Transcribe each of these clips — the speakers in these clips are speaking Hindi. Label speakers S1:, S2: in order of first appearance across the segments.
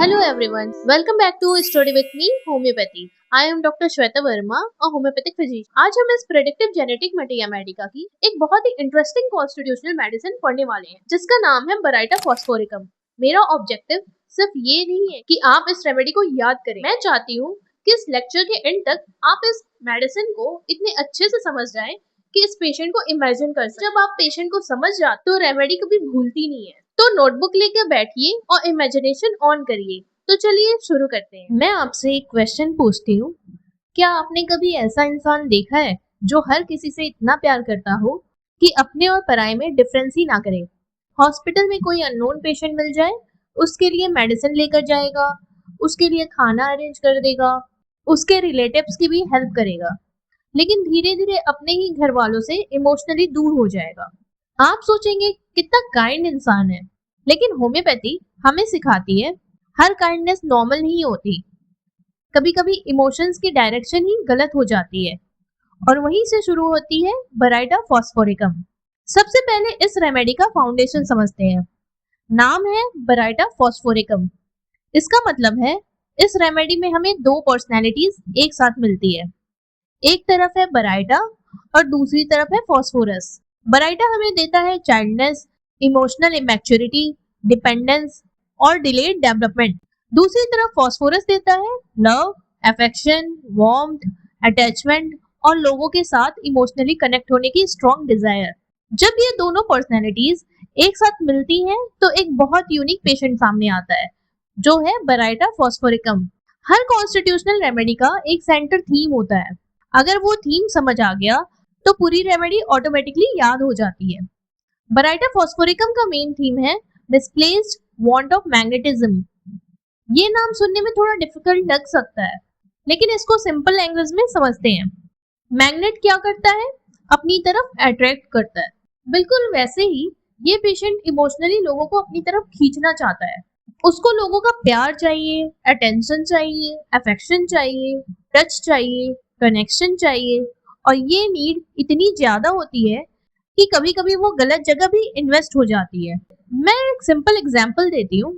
S1: Hello everyone, welcome back to Story with me, Homeopathy. I am Dr. Shweta Verma, a homeopathic physician. आज हम इस प्रेडिक्टिव जेनेटिक मटिया मेडिका की एक बहुत ही इंटरेस्टिंग कॉन्स्टिट्यूशनल मेडिसिन पढ़ने वाले हैं, जिसका नाम है बराइटा फॉस्फोरिकम। मेरा ऑब्जेक्टिव सिर्फ ये नहीं है कि आप इस रेमेडी को याद करें, मैं चाहती हूँ कि इस लेक्चर के एंड तक आप इस मेडिसिन को इतने अच्छे से समझ जाएं कि इस पेशेंट को इमेजिन कर सकें। जब आप पेशेंट को समझ जाते तो रेमेडी कभी भूलती नहीं है। तो नोटबुक लेकर बैठिए और इमेजिनेशन ऑन करिए। तो चलिए शुरू करते हैं। मैं आपसे एक क्वेश्चन पूछती हूँ, क्या आपने कभी ऐसा इंसान देखा है जो हर किसी से इतना प्यार करता हो कि अपने और पराये में डिफरेंस ही ना करे? हॉस्पिटल में कोई अननोन पेशेंट मिल जाए, उसके लिए मेडिसिन लेकर जाएगा, उसके लिए खाना अरेंज कर देगा, उसके रिलेटिव्स की भी हेल्प करेगा, लेकिन धीरे धीरे अपने ही घर वालों से इमोशनली दूर हो जाएगा। आप सोचेंगे कितना काइंड इंसान है, लेकिन होम्योपैथी हमें सिखाती है हर काइंडनेस नॉर्मल नहीं होती। कभी कभी इमोशंस की डायरेक्शन ही गलत हो जाती है, और वहीं से शुरू होती है बराइटा फॉस्फोरिकम। सबसे पहले इस रेमेडी का फाउंडेशन समझते हैं। नाम है बराइटा फॉस्फोरिकम। इसका मतलब है इस रेमेडी में हमें दो पर्सनैलिटीज एक साथ मिलती है। एक तरफ है बराइटा और दूसरी तरफ है फॉस्फोरस। बराइटा हमें देता है चाइल्डनेस, इमोशनल इमैच्योरिटी, डिपेंडेंस और डिलेड डेवलपमेंट। दूसरी तरफ फॉस्फोरस देता है लव, अफेक्शन, वार्मथ, अटैचमेंट और लोगों के साथ इमोशनली कनेक्ट होने की स्ट्रॉन्ग डिजायर। जब ये दोनों पर्सनैलिटीज एक साथ मिलती हैं तो एक बहुत यूनिक पेशेंट सामने आता है, जो है बराइटा फॉस्फोरिकम। हर कॉन्स्टिट्यूशनल रेमेडी का एक सेंटर थीम होता है। अगर वो थीम समझ आ गया तो पूरी रेमेडी ऑटोमेटिकली याद हो जाती है। बराइटा फॉस्फोरिकम का मेन थीम है मिसप्लेस्ड वांट ऑफ मैग्नेटिज्म। ये नाम सुनने में थोड़ा डिफिकल्ट लग सकता है, लेकिन इसको सिंपल लैंग्वेज में समझते हैं। मैग्नेट क्या करता है? अपनी तरफ अट्रैक्ट करता है। बिल्कुल वैसे ही ये पेशेंट इमोशनली लोगों को अपनी तरफ खींचना चाहता है। उसको लोगों का प्यार चाहिए, अटेंशन चाहिए, अफेक्शन चाहिए, टच चाहिए, कनेक्शन चाहिए, और ये नीड इतनी ज्यादा होती है कि कभी कभी वो गलत जगह भी इन्वेस्ट हो जाती है। मैं एक सिंपल एग्जांपल देती हूँ।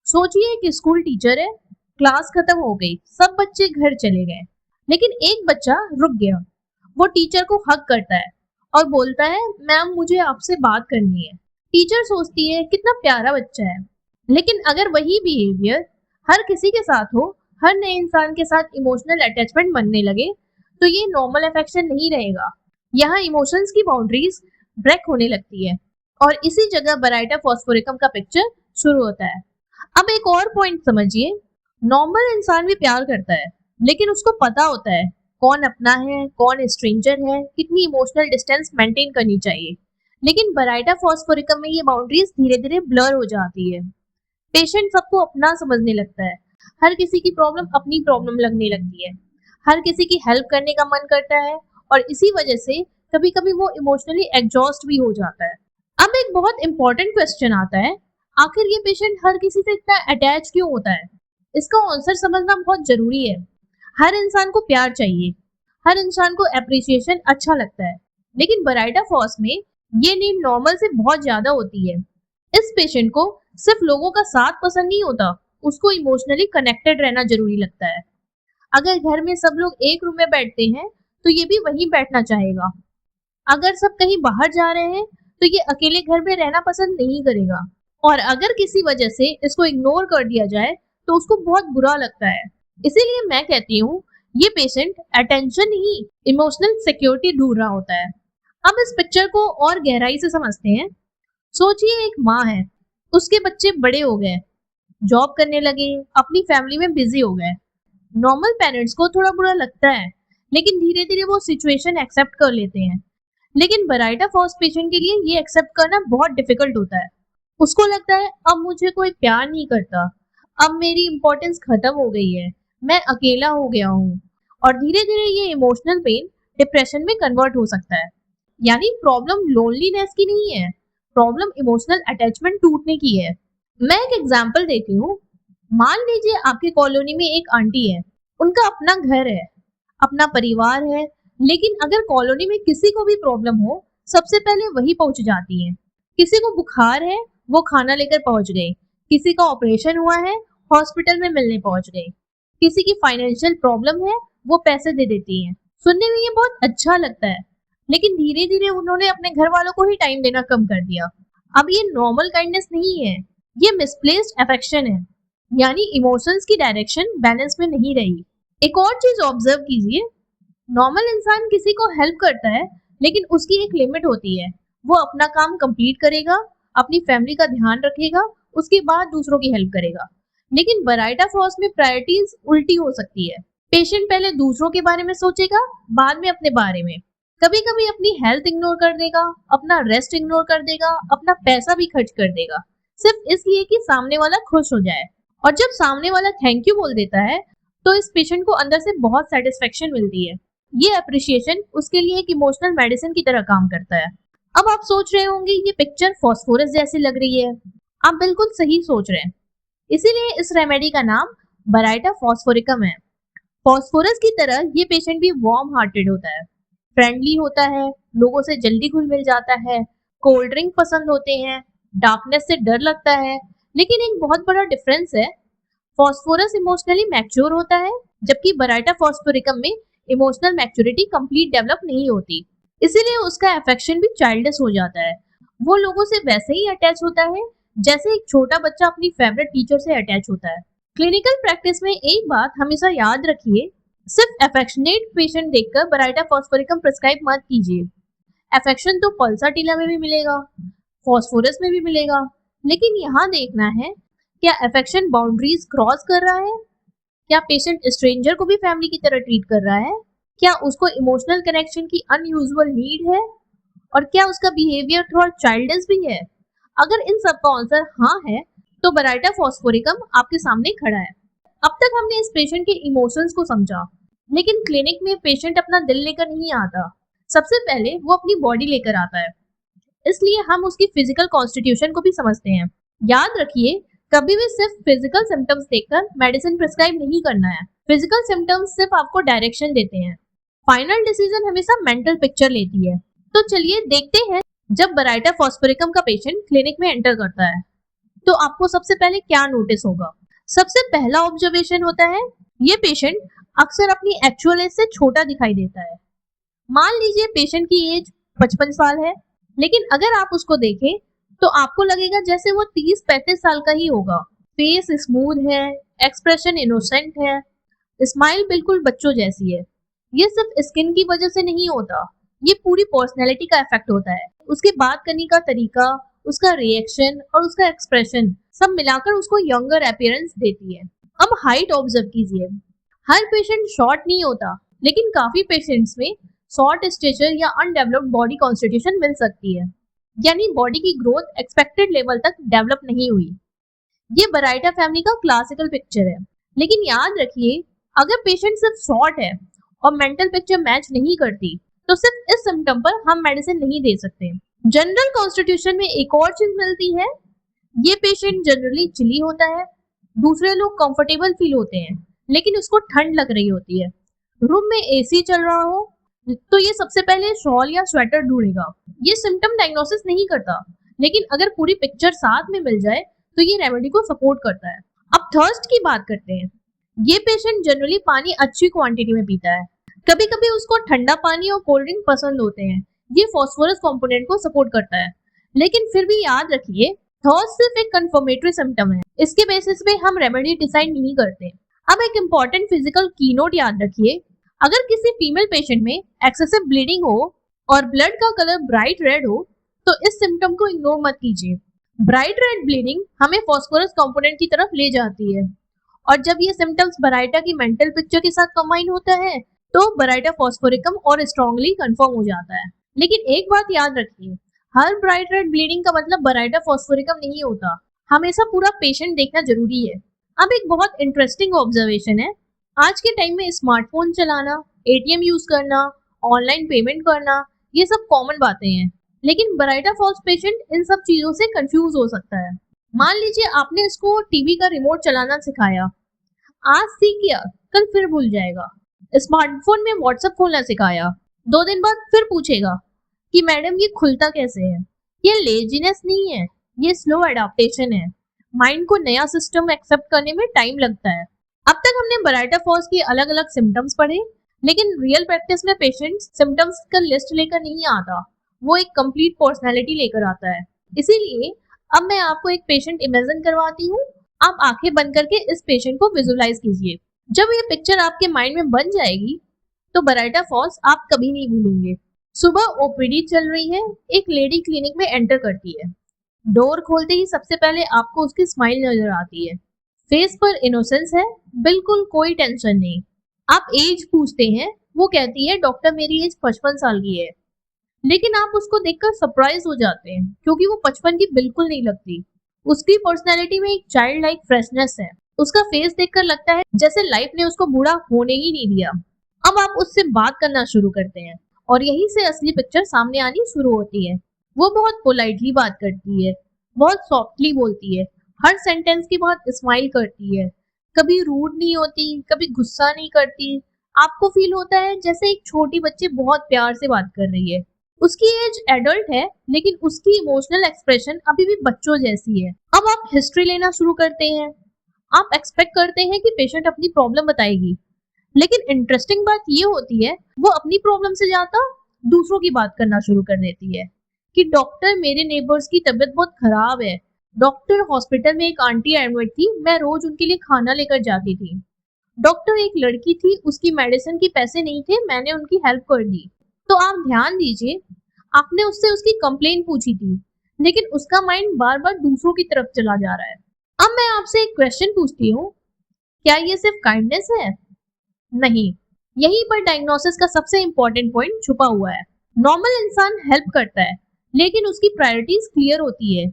S1: सोचिए कि स्कूल टीचर है, क्लास खत्म हो गई, सब बच्चे घर चले गए, लेकिन एक बच्चा रुक गया। वो टीचर को हग करता है और बोलता है, मैम मुझे आपसे बात करनी है। टीचर सोचती है कितना प्यारा बच्चा है, लेकिन अगर वही बिहेवियर हर किसी के साथ हो, हर नए इंसान के साथ इमोशनल अटैचमेंट बनने लगे, तो ये नॉर्मल अफेक्शन नहीं रहेगा। यहाँ इमोशंस की बाउंड्रीज ब्रेक होने लगती है, और इसी जगह बराइटा फॉस्फोरिकम का पिक्चर शुरू होता है। अब एक और पॉइंट समझिए। नॉर्मल इंसान भी प्यार करता है, लेकिन उसको पता होता है कौन अपना है, कौन स्ट्रेंजर है, कितनी इमोशनल डिस्टेंस मेंटेन करनी चाहिए। लेकिन बराइटा फॉस्फोरिकम में ये बाउंड्रीज धीरे धीरे ब्लर हो जाती है। पेशेंट सबको अपना समझने लगता है, हर किसी की प्रॉब्लम अपनी प्रॉब्लम लगने लगती है, हर किसी की हेल्प करने का मन करता है, और इसी वजह से कभी कभी वो इमोशनली एग्जॉस्ट भी हो जाता है। अब एक बहुत इंपॉर्टेंट क्वेश्चन आता है, आखिर ये पेशेंट हर किसी से इतना अटैच क्यों होता है? इसका आंसर समझना बहुत जरूरी है। हर इंसान को प्यार चाहिए, हर इंसान को एप्रिसिएशन अच्छा लगता है, लेकिन बराइटा फॉस में ये नीड नॉर्मल से बहुत ज्यादा होती है। इस पेशेंट को सिर्फ लोगों का साथ पसंद नहीं होता, उसको इमोशनली कनेक्टेड रहना जरूरी लगता है। अगर घर में सब लोग एक रूम में बैठते हैं तो ये भी वहीं बैठना चाहेगा। अगर सब कहीं बाहर जा रहे हैं तो ये अकेले घर में रहना पसंद नहीं करेगा, और अगर किसी वजह से इसको इग्नोर कर दिया जाए तो उसको बहुत बुरा लगता है। इसीलिए मैं कहती हूँ ये पेशेंट अटेंशन ही इमोशनल सिक्योरिटी ढूंढ रहा होता है। अब इस पिक्चर को और गहराई से समझते हैं। सोचिए एक माँ है, उसके बच्चे बड़े हो गए, जॉब करने लगे, अपनी फैमिली में बिजी हो गए। नॉर्मल पेरेंट्स को थोड़ा बुरा लगता है, लेकिन धीरे धीरे वो सिचुएशन एक्सेप्ट कर लेते हैं। लेकिन बराइटा फॉस पेशेंट के लिए ये एक्सेप्ट करना बहुत डिफिकल्ट होता है। उसको लगता है अब मुझे कोई प्यार नहीं करता, अब मेरी इंपॉर्टेंस खत्म हो गई है, मैं अकेला हो गया हूँ, और धीरे धीरे ये इमोशनल पेन डिप्रेशन में कन्वर्ट हो सकता है। यानी प्रॉब्लम लोनलीनेस की नहीं है, प्रॉब्लम इमोशनल अटैचमेंट टूटने की है। मैं एक एग्जांपल देती हूँ। मान लीजिए आपकी कॉलोनी में एक आंटी है, उनका अपना घर है, अपना परिवार है, लेकिन अगर कॉलोनी में किसी को भी प्रॉब्लम हो, सबसे पहले वही पहुंच जाती है। किसी को बुखार है, वो खाना लेकर पहुंच गए, किसी का ऑपरेशन हुआ है हॉस्पिटल में मिलने पहुंच गए। किसी की फाइनेंशियल प्रॉब्लम है, वो पैसे दे देती है। सुनने में ये बहुत अच्छा लगता है, लेकिन धीरे धीरे उन्होंने अपने घर वालों को ही टाइम देना कम कर दिया। अब ये नॉर्मल काइंडनेस नहीं है, ये मिसप्लेस्ड अफेक्शन है, यानी इमोशंस की डायरेक्शन बैलेंस में नहीं रही। एक और चीज ऑब्जर्व कीजिए, नॉर्मल इंसान किसी को हेल्प करता है, लेकिन उसकी एक लिमिट होती है। वो अपना काम कंप्लीट करेगा, अपनी फैमिली का ध्यान रखेगा, उसके बाद दूसरों की हेल्प करेगा। लेकिन बराइटा फॉस में प्रायोरिटीज उल्टी हो सकती है। पेशेंट पहले दूसरों के बारे में सोचेगा, बाद में अपने बारे में। कभी कभी अपनी हेल्थ इग्नोर कर देगा, अपना रेस्ट इग्नोर कर देगा, अपना पैसा भी खर्च कर देगा, सिर्फ इसलिए कि सामने वाला खुश हो जाए। और जब सामने वाला थैंक यू बोल देता है, तो इस पेशेंट को अंदर से बहुत सेटिस्फेक्शन मिलती है। ये अप्रिशिएशन उसके लिए एक इमोशनल मेडिसिन की तरह काम करता है। अब आप सोच रहे होंगे ये पिक्चर फास्फोरस जैसी लग रही है। आप बिल्कुल सही सोच रहे हैं, इसीलिए इस रेमेडी का नाम बराइटा फॉस्फोरिकम है। फॉस्फोरस की तरह ये पेशेंट भी वार्म हार्टेड होता है, फ्रेंडली होता है, लोगों से जल्दी घुल मिल जाता है, कोल्ड ड्रिंक पसंद होते हैं, डार्कनेस से डर लगता है। लेकिन एक बहुत बड़ा डिफरेंस है, फॉस्फोरस इमोशनली मैच्योर होता है, जबकि बराइटा फॉस्फोरिकम में इमोशनल मैच्योरिटी कंप्लीट डेवलप नहीं होती। इसीलिए उसका अफेक्शन भी चाइल्डिश हो जाता है। वो लोगों से वैसे ही अटैच होता है जैसे एक छोटा बच्चा अपनी फेवरेट टीचर से अटैच होता है। क्लिनिकल प्रैक्टिस में एक बात हमेशा याद रखिए, सिर्फ अफेक्शनेट पेशेंट देखकर बराइटा फॉस्फोरिकम प्रिस्क्राइब मत कीजिए। अफेक्शन तो पल्साटिला में भी मिलेगा, फॉस्फोरस में भी मिलेगा, लेकिन यहाँ देखना है क्या अफेक्शन बाउंड्रीज क्रॉस कर रहा है, क्या पेशेंट स्ट्रेंजर को भी फैमिली की तरह ट्रीट कर रहा है, क्या उसको इमोशनल कनेक्शन की अनयूजुअल नीड है, और क्या उसका बिहेवियर थोड़ा चाइल्डिश भी है। अगर इन सब का आंसर हाँ है, तो बराइटा फॉस्फोरिकम आपके सामने खड़ा है। अब तक हमने इस पेशेंट के इमोशंस को समझा, लेकिन क्लिनिक में पेशेंट अपना दिल लेकर नहीं आता। सबसे पहले वो अपनी बॉडी लेकर आता है, इसलिए हम उसकी फिजिकल कॉन्स्टिट्यूशन को भी समझते हैं। याद रखिए, कभी भी सिर्फ फिजिकल सिम्टम्स देखकर मेडिसिन प्रिस्क्राइब नहीं करना है। फिजिकल सिम्टम्स सिर्फ आपको डायरेक्शन देते हैं, फाइनल डिसीजन हमेशा मेंटल पिक्चर लेती है। तो चलिए देखते हैं, जब बराइटा फॉस्फोरिकम का पेशेंट क्लिनिक में एंटर करता है तो आपको सबसे पहले क्या नोटिस होगा। सबसे पहला ऑब्जर्वेशन होता है, ये पेशेंट अक्सर अपनी एक्चुअल एज से छोटा दिखाई देता है। मान लीजिए पेशेंट की एज 55 साल है, लेकिन अगर आप उसको देखें तो आपको लगेगा जैसे वो 30-35 साल का ही होगा। फेस स्मूथ है, एक्सप्रेशन इनोसेंट है, स्माइल बिल्कुल बच्चों जैसी है। ये सिर्फ स्किन की वजह से नहीं होता, ये पूरी पर्सनैलिटी का इफेक्ट होता है। उसके बात करने का तरीका, उसका रिएक्शन और उसका एक्सप्रेशन सब मिलाकर उसको यंगर अपीयरेंस देती है। अब हाइट ऑब्जर्व कीजिए, हर पेशेंट शॉर्ट नहीं होता, लेकिन काफी पेशेंट्स में शॉर्ट स्टेचर या अनडेवलप्ड बॉडी कॉन्स्टिट्यूशन मिल सकती है, यानी बॉडी की ग्रोथ एक्सपेक्टेड लेवल तक डेवलप नहीं हुई। ये बराइटा फैमिली का क्लासिकल पिक्चर है। लेकिन याद रखिए, अगर पेशेंट सिर्फ शॉर्ट है और मेंटल पिक्चर मैच नहीं करती, तो सिर्फ इस सिम्टम पर हम मेडिसिन नहीं दे सकते। जनरल कॉन्स्टिट्यूशन में एक और चीज मिलती है, ये पेशेंट जनरली चिली होता है। दूसरे लोग कंफर्टेबल फील होते हैं, लेकिन उसको ठंड लग रही होती है। रूम में एसी चल रहा हो तो ये सबसे पहले शॉल या स्वेटर ढूंढेगा। ये सिम्टम डायग्नोसिस नहीं करता, लेकिन अगर पूरी पिक्चर साथ में मिल जाए तो ये रेमेडी को सपोर्ट करता है। अब थर्स्ट की बात करते हैं। ये पेशेंट जनरली पानी अच्छी क्वांटिटी में पीता है। कभी कभी उसको ठंडा पानी और कोल्ड ड्रिंक पसंद होते हैं। ये फॉस्फोरस कंपोनेंट को सपोर्ट करता है। लेकिन फिर भी याद रखिए, थर्स्ट सिर्फ एक कंफर्मेटरी सिम्टम है, इसके बेसिस पे हम रेमेडी डिसाइड नहीं करते। अब एक इम्पॉर्टेंट फिजिकल की नोट याद रखिए, अगर किसी फीमेल पेशेंट में एक्सेसिव ब्लीडिंग हो और ब्लड का कलर ब्राइट रेड हो, तो इस सिम्टम को इग्नोर मत कीजिए। ब्राइट रेड ब्लीडिंग हमें फॉस्फोरस कंपोनेंट की तरफ ले जाती है, और जब ये सिम्टम्स बराइटा की मेंटल पिक्चर के साथ कंबाइन होता है, तो बराइटा फॉस्फोरिकम और स्ट्रांगली कंफर्म हो जाता है। लेकिन एक बात याद रखिए, हर ब्राइट रेड ब्लीडिंग का मतलब बराइटा फॉस्फोरिकम नहीं होता। हमेशा पूरा पेशेंट देखना जरूरी है। अब एक बहुत इंटरेस्टिंग ऑब्जर्वेशन है, आज के टाइम में स्मार्टफोन चलाना, एटीएम यूज करना, ऑनलाइन पेमेंट करना, ये सब कॉमन बातें हैं, लेकिन बराइटा फॉल्स पेशेंट इन सब चीजों से कंफ्यूज हो सकता है। मान लीजिए आपने इसको टीवी का रिमोट चलाना सिखाया, आज सीख गया, कल फिर भूल जाएगा। स्मार्टफोन में व्हाट्सएप खोलना सिखाया, 2 दिन बाद फिर पूछेगा कि मैडम ये खुलता कैसे है। ये लेजीनेस नहीं है, ये स्लो एडाप्टेशन है। माइंड को नया सिस्टम एक्सेप्ट करने में टाइम लगता है। अब तक हमने बराइटा फॉल्स के अलग अलग सिम्टम्स पढ़े, लेकिन रियल प्रैक्टिस में पेशेंट सिम्टम्स का लिस्ट लेकर नहीं आता, वो एक कंप्लीट पर्सनैलिटी लेकर आता है। इसीलिए अब मैं आपको एक पेशेंट इमेजिन करवाती हूँ। आप आंखें बंद करके इस पेशेंट को विजुलाइज कीजिए। जब ये पिक्चर आपके माइंड में बन जाएगी तो बराइटा फॉल्स आप कभी नहीं भूलेंगे। सुबह ओपीडी चल रही है, एक लेडी क्लिनिक में एंटर करती है। डोर खोलते ही सबसे पहले आपको उसकी स्माइल नजर आती है। फेस पर इनोसेंस है, बिल्कुल कोई टेंशन नहीं। आप एज पूछते हैं, वो कहती है डॉक्टर मेरी एज 55 साल की है। लेकिन आप उसको देखकर सरप्राइज हो जाते हैं क्योंकि वो 55 की बिल्कुल नहीं लगती। उसकी पर्सनैलिटी में एक चाइल्ड लाइक फ्रेशनेस है। उसका फेस देखकर लगता है जैसे लाइफ ने उसको बूढ़ा होने ही नहीं दिया। अब आप उससे बात करना शुरू करते हैं और यहीं से असली पिक्चर सामने आनी शुरू होती है। वो बहुत पोलाइटली बात करती है, बहुत सॉफ्टली बोलती है, हर सेंटेंस की बहुत स्माइल करती है, कभी रूड नहीं होती, कभी गुस्सा नहीं करती। आपको फील होता है जैसे एक छोटी बच्ची बहुत प्यार से बात कर रही है। उसकी एज एडल्ट है, लेकिन उसकी इमोशनल एक्सप्रेशन अभी भी बच्चों जैसी है। अब आप हिस्ट्री लेना शुरू करते हैं। आप एक्सपेक्ट करते हैं कि पेशेंट अपनी प्रॉब्लम बताएगी, लेकिन इंटरेस्टिंग बात ये होती है वो अपनी प्रॉब्लम से ज्यादा दूसरों की बात करना शुरू कर देती है कि डॉक्टर मेरे नेबर्स की तबीयत बहुत खराब है। डॉक्टर हॉस्पिटल में एक आंटी एडमिट थी, मैं रोज उनके लिए खाना लेकर जाती थी। डॉक्टर एक लड़की थी, उसकी मेडिसिन के पैसे नहीं थे, मैंने उनकी हेल्प कर दी। तो आप ध्यान दीजिए, आपने उससे उसकी कंप्लेन पूछी थी, लेकिन उसका माइंड बार बार दूसरों की तरफ चला जा रहा है। अब मैं आपसे एक क्वेश्चन पूछती हूँ, क्या ये सिर्फ काइंडनेस है? नहीं, यहीं पर डायग्नोसिस का सबसे इंपॉर्टेंट पॉइंट छुपा हुआ है। नॉर्मल इंसान हेल्प करता है, लेकिन उसकी प्रायोरिटीज क्लियर होती है।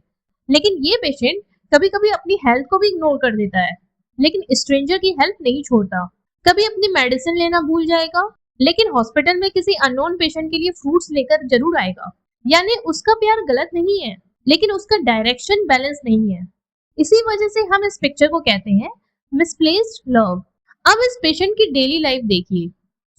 S1: लेकिन ये पेशेंट कभी कभी अपनी हेल्थ को भी इग्नोर कर देता है, लेकिन स्ट्रेंजर की हेल्प नहीं छोड़ता। कभी अपनी मेडिसिन लेना भूल जाएगा, लेकिन हॉस्पिटल में किसी अननोन पेशेंट के लिए फ्रूट्स लेकर जरूर आएगा। यानी उसका प्यार गलत नहीं है, लेकिन उसका डायरेक्शन बैलेंस नहीं है। इसी वजह से हम इस पिक्चर को कहते हैं मिसप्लेस्ड लव। अब इस पेशेंट की डेली लाइफ देखिए।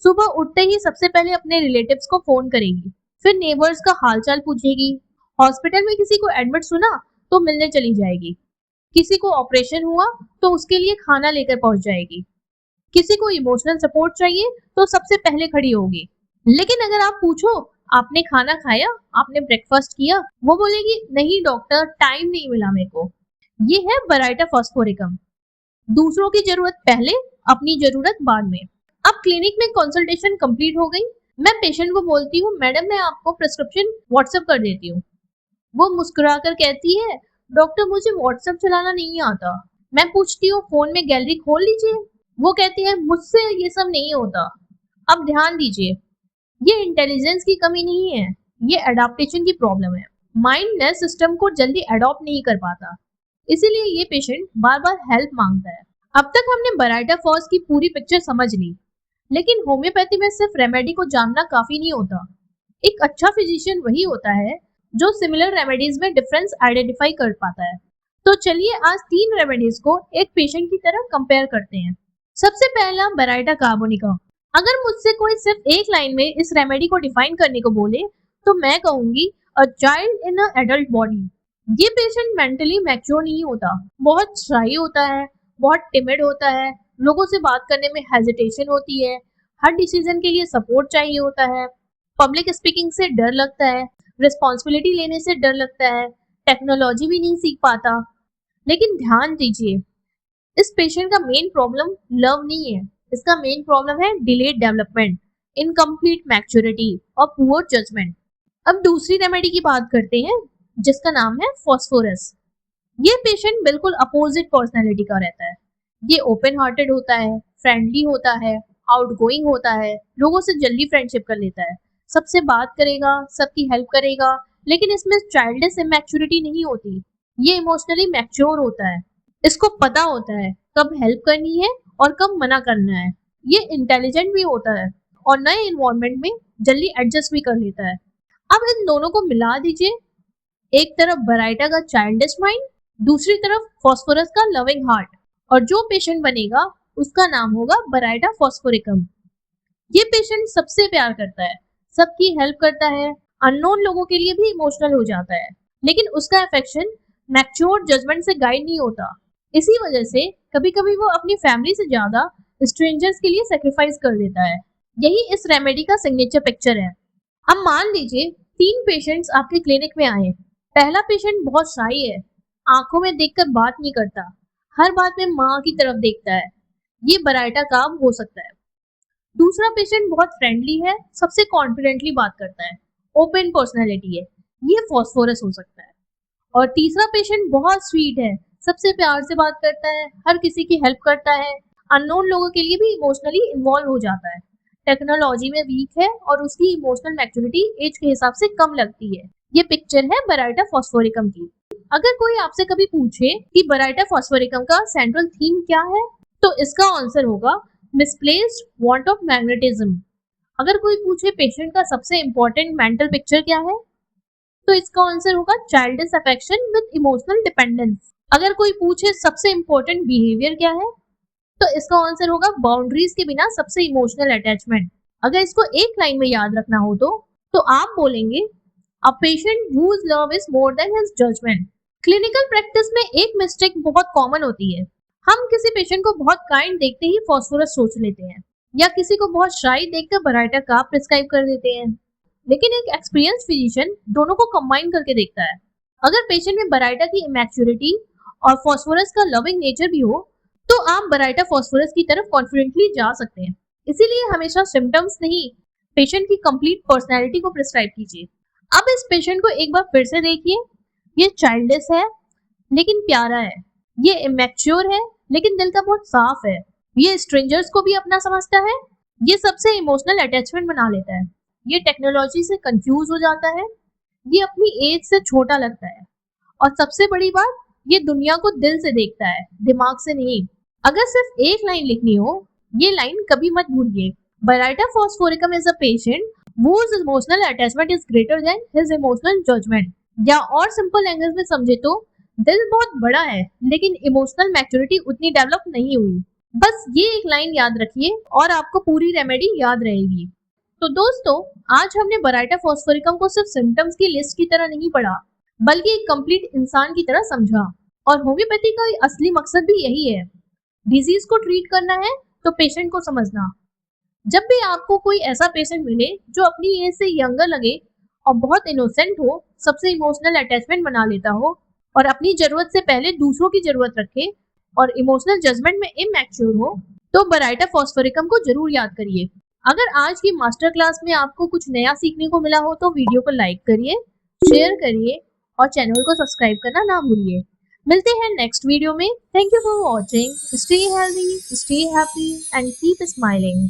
S1: सुबह उठते ही सबसे पहले अपने रिलेटिव्स को फोन करेगी, फिर नेबर्स का हालचाल पूछेगी। हॉस्पिटल में किसी को एडमिट सुना तो मिलने चली जाएगी। किसी को ऑपरेशन हुआ तो उसके लिए खाना लेकर पहुंच जाएगी। किसी को इमोशनल सपोर्ट चाहिए तो सबसे पहले खड़ी होगी। लेकिन अगर आप पूछो आपने खाना खाया, आपने ब्रेकफास्ट किया, वो बोलेगी नहीं डॉक्टर, टाइम नहीं मिला मेरे को। ये है बराइटा फॉस्फोरिकम। दूसरों की जरूरत पहले, अपनी जरूरत बाद में। अब क्लिनिक में कंसल्टेशन कंप्लीट हो गई। मैं पेशेंट को बोलती हूँ मैडम मैं आपको प्रिस्क्रिप्शन व्हाट्सएप कर देती हूँ। वो मुस्कुराकर कहती है डॉक्टर मुझे व्हाट्सएप चलाना नहीं आता। मैं पूछती हूँ फोन में गैलरी खोल लीजिए। वो कहती है मुझसे ये सब नहीं होता। अब ध्यान दीजिए, ये इंटेलिजेंस की कमी नहीं है, ये एडाप्टेशन की प्रॉब्लम है। माइंड नए सिस्टम को जल्दी अडॉप्ट नहीं कर पाता, इसीलिए ये पेशेंट बार बार हेल्प मांगता है। अब तक हमने बराइटा फॉल्स की पूरी पिक्चर समझ ली, लेकिन होम्योपैथी में सिर्फ रेमेडी को जानना काफी नहीं होता। एक अच्छा फिजिशियन वही होता है जो सिमिलर रेमेडीज में डिफरेंस आइडेंटिफाई कर पाता है। तो चलिए आज 3 रेमेडीज को एक पेशेंट की तरह कंपेयर करते हैं। सबसे पहला बराइटा कार्बोनिका। अगर मुझसे कोई सिर्फ एक लाइन में इस रेमेडी को डिफाइन करने को बोले तो मैं कहूंगी a child in a adult body. ये पेशेंट मेंटली मैच्योर नहीं होता, बहुत शाई होता है, बहुत टिमिड होता है, लोगों से बात करने में हेजिटेशन होती है, हर डिसीजन के लिए सपोर्ट चाहिए होता है, पब्लिक स्पीकिंग से डर लगता है, रिस्पॉन्सिबिलिटी लेने से डर लगता है, टेक्नोलॉजी भी नहीं सीख पाता। लेकिन ध्यान दीजिए, इस पेशेंट का मेन प्रॉब्लम लव नहीं है, इसका मेन प्रॉब्लम है डिलेड डेवलपमेंट, इनकम्प्लीट मैच्योरिटी और पुअर जजमेंट। अब दूसरी रेमेडी की बात करते हैं जिसका नाम है फॉस्फोरस। ये पेशेंट बिल्कुल अपोजिट पर्सनैलिटी का रहता है। ये ओपन हार्टेड होता है, फ्रेंडली होता है, आउटगोइंग होता है, लोगों से जल्दी फ्रेंडशिप कर लेता है, सबसे बात करेगा, सबकी हेल्प करेगा, लेकिन इसमें चाइल्डिश इमैच्योरिटी नहीं होती। ये इमोशनली मैच्योर होता है, इसको पता होता है कब हेल्प करनी है और कब मना करना है। ये इंटेलिजेंट भी होता है और नए इन्वायरमेंट में जल्दी एडजस्ट भी कर लेता है। अब इन दोनों को मिला दीजिए, एक तरफ बराइटा का चाइल्डिश माइंड, दूसरी तरफ फॉस्फोरस का लविंग हार्ट, और जो पेशेंट बनेगा उसका नाम होगा बराइटा फॉस्फोरिकम। ये पेशेंट सबसे प्यार करता है, सबकी हेल्प करता है, अननोन लोगों के लिए भी इमोशनल हो जाता है, लेकिन उसका अफेक्शन मैच्योर जजमेंट से गाइड नहीं होता। इसी वजह से कभी कभी वो अपनी फैमिली से ज्यादा स्ट्रेंजर्स के लिए सेक्रीफाइस कर देता है। यही इस रेमेडी का सिग्नेचर पिक्चर है। अब मान लीजिए 3 पेशेंट्स आपके क्लिनिक में आए। पहला पेशेंट बहुत शाई है, आंखों में देखकर बात नहीं करता, हर बात में माँ की तरफ देखता है। ये बराइटा काम हो सकता है। दूसरा पेशेंट बहुत फ्रेंडली है, सबसे कॉन्फिडेंटली बात करता है, ओपन पर्सनैलिटी है, ये फॉस्फोरस हो सकता है। और तीसरा पेशेंट बहुत स्वीट है, सबसे प्यार से बात करता है, हर किसी की हेल्प करता है, अननोन लोगों के लिए भी इमोशनली इन्वॉल्व हो जाता है, टेक्नोलॉजी में वीक है और उसकी इमोशनल मैच्योरिटी एज के हिसाब से कम लगती है। ये पिक्चर है बराइटा फॉस्फोरिकम की। अगर कोई आपसे कभी पूछे कि बराइटा फॉस्फोरिकम का सेंट्रल थीम क्या है, तो इसका आंसर होगा मिसप्लेस्ड वांट ऑफ मैग्नेटिज्म। अगर कोई पूछे पेशेंट का सबसे इंपॉर्टेंट मेंटल पिक्चर क्या है, तो इसका आंसर होगा childish affection with emotional dependence. अगर कोई पूछे सबसे इंपॉर्टेंट बिहेवियर क्या है, तो इसका आंसर होगा बाउंड्रीज के बिना सबसे इमोशनल अटैचमेंट। अगर इसको एक लाइन में याद रखना हो तो आप बोलेंगे a patient whose love is more than his judgment। Clinical practice में एक मिस्टेक बहुत कॉमन होती है। हम किसी पेशेंट को बहुत काइंड देखते ही फॉस्फोरस सोच लेते हैं, या किसी को बहुत शाई देखकर बराइटा का प्रिस्क्राइब कर देते हैं। लेकिन एक एक्सपीरियंस फिजिशियन दोनों को कंबाइन करके देखता है। अगर पेशेंट में बराइटा की इमैच्योरिटी और फॉस्फोरस का लविंग नेचर भी हो, तो आप बराइटा फॉस्फोरस की तरफ कॉन्फिडेंटली जा सकते हैं। इसीलिए हमेशा सिम्टम्स नहीं, पेशेंट की कंप्लीट पर्सनैलिटी को प्रिस्क्राइब कीजिए। अब इस पेशेंट को एक बार फिर से देखिए। ये चाइल्डिश है लेकिन प्यारा है, ये इमैच्योर है लेकिन दिल का बहुत साफ है, ये स्ट्रेंजर्स को भी अपना समझता है, ये सबसे इमोशनल अटैचमेंट बना लेता है, ये टेक्नोलॉजी से कंफ्यूज हो जाता है, ये अपनी एज से छोटा लगता है, और सबसे बड़ी बात, ये दुनिया को दिल से देखता है, दिमाग से नहीं। अगर सिर्फ एक लाइन लिखनी हो, ये लाइन कभी मत भूलिए। Baryta phosphoricum is a patient whose emotional attachment is greater than his emotional judgment। या और सिंपल लैंग्वेज में समझे तो दिल बहुत बड़ा है लेकिन इमोशनल मैच्योरिटी उतनी डेवलप नहीं हुई। बस ये एक लाइन याद रखिए और आपको पूरी रेमेडी याद रहेगी। तो दोस्तों, आज हमने बराइटा फॉस्फोरिकम को सिर्फ सिम्टम्स की लिस्ट की तरह नहीं पढ़ा, बल्कि एक कंप्लीट इंसान की तरह समझा। और होम्योपैथी का असली मकसद भी यही है, डिजीज को ट्रीट करना है तो पेशेंट को समझना। जब भी आपको कोई ऐसा पेशेंट मिले जो अपनी एज से यंगर लगे और बहुत इनोसेंट हो, सबसे इमोशनल अटैचमेंट बना लेता हो और अपनी जरूरत से पहले दूसरों की जरूरत रखे और इमोशनल जजमेंट में इमैच्योर हो, तो बराइटा फॉस्फोरिकम को जरूर याद करिए। अगर आज की मास्टर क्लास में आपको कुछ नया सीखने को मिला हो तो वीडियो को लाइक करिए, शेयर करिए और चैनल को सब्सक्राइब करना ना भूलिए। मिलते हैं नेक्स्ट वीडियो में। Thank you for watching. Stay healthy, stay happy and keep smiling.